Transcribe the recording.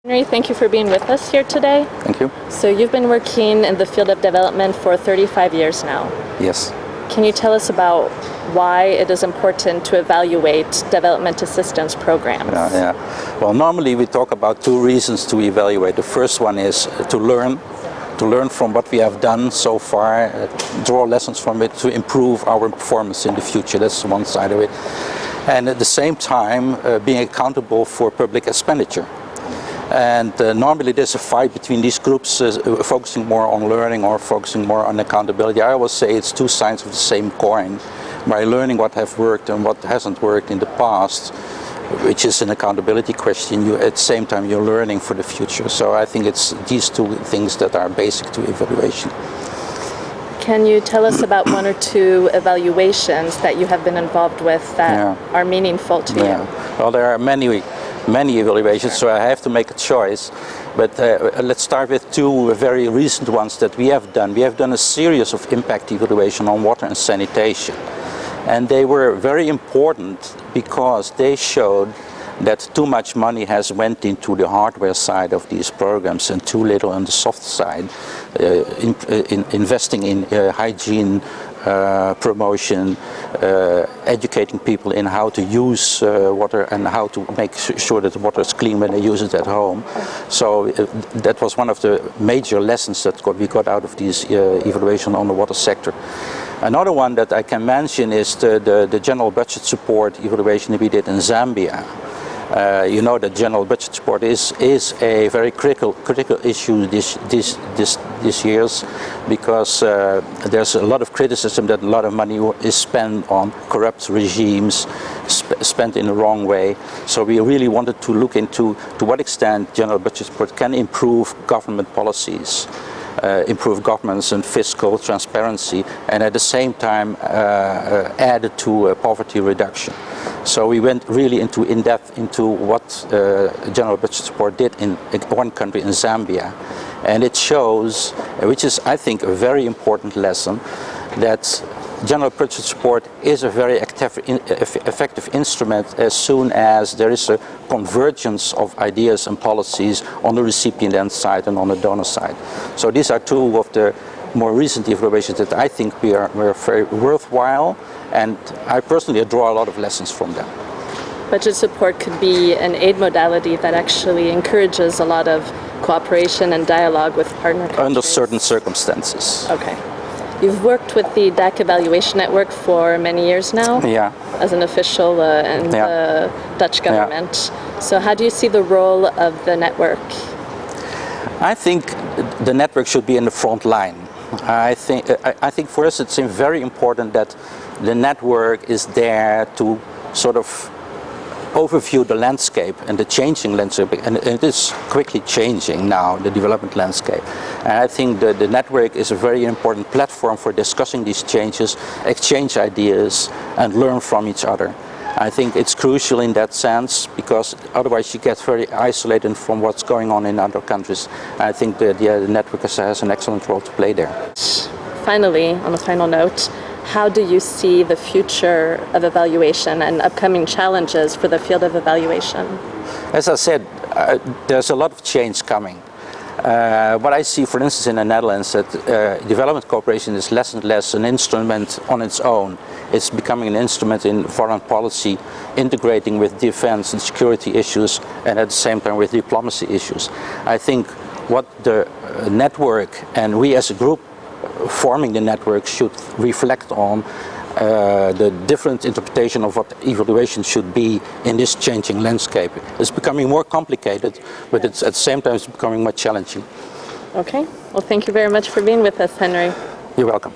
Henri, thank you for being with us here today. Thank you. So you've been working in the field of development for 35 years now. Yes. Can you tell us about why it is important to evaluate development assistance programs? Well, normally we talk about two reasons to evaluate. The first one is to learn from what we have done so far, draw lessons from it to improve our performance in the future. That's one side of it. And at the same time, being accountable for public expenditure. And normally there's a fight between these groups, focusing more on learning or focusing more on accountability. I always say it's two sides of the same coin. By learning what has worked and what hasn't worked in the past, which is an accountability question, at the same time you're learning for the future. So I think it's these two things that are basic to evaluation. Can you tell us about one or two evaluations that you have been involved with that are meaningful to you? Well, there are many evaluations, so I have to make a choice. But let's start with two very recent ones that we have done. We have done a series of impact evaluation on water and sanitation. And they were very important because they showed that too much money has went into the hardware side of these programs and too little on the soft side, investing in hygiene, promotion, educating people in how to use water and how to make sure that the water is clean when they use it at home. So that was one of the major lessons that we got out of this evaluation on the water sector. Another one that I can mention is the general budget support evaluation that we did in Zambia. You know that general budget support is a very critical issue this years, because there's a lot of criticism that a lot of money is spent on corrupt regimes, spent in the wrong way. So we really wanted to look into to what extent general budget support can improve government policies, improve governance and fiscal transparency, and at the same time add to poverty reduction. So we went really in depth into what general budget support did in one country, in Zambia, and it shows, which is I think a very important lesson, that general budget support is a very effective instrument as soon as there is a convergence of ideas and policies on the recipient side and on the donor side. So these are two of the more recent evaluations that I think were very worthwhile, and I personally draw a lot of lessons from them. Budget support could be an aid modality that actually encourages a lot of cooperation and dialogue with partner countries. Under certain circumstances. Okay. You've worked with the DAC Evaluation Network for many years now, as an official in the Dutch government. So how do you see the role of the network? I think the network should be in the front line. I think for us it's very important that the network is there to sort of overview the landscape and the changing landscape, and it is quickly changing now, the development landscape. And I think the network is a very important platform for discussing these changes, exchange ideas and learn from each other. I think it's crucial in that sense, because otherwise you get very isolated from what's going on in other countries. I think the network has an excellent role to play there. Finally, on a final note, how do you see the future of evaluation and upcoming challenges for the field of evaluation? As I said, there's a lot of change coming. What I see, for instance, in the Netherlands, that development cooperation is less and less an instrument on its own. It's becoming an instrument in foreign policy, integrating with defense and security issues, and at the same time with diplomacy issues. I think what the network and we as a group forming the network should reflect on the different interpretation of what evaluation should be in this changing landscape. It's becoming more complicated, but it's at the same time it's becoming more challenging. Okay, well thank you very much for being with us, Henri. You're welcome.